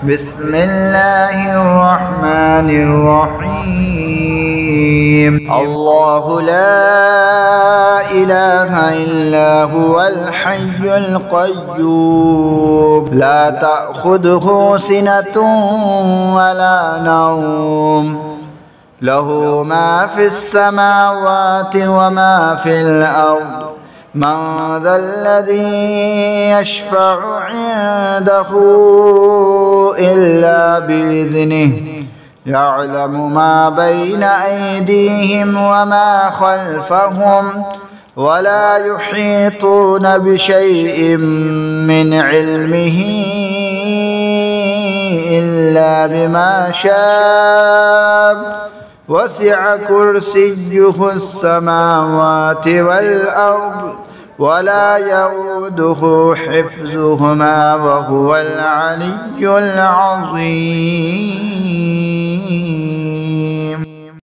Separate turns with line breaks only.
بسم الله الرحمن الرحيم. الله لا إله إلا هو الحي القيوم لا تأخذه سنة ولا نوم له ما في السماوات وما في الأرض من ذا الذي يشفع عنده إلا بإذنه يعلم ما بين أيديهم وما خلفهم ولا يحيطون بشيء من علمه إلا بما شاء وسع كرسيه السماوات والأرض ولا يؤوده حفظهما وهو العلي العظيم.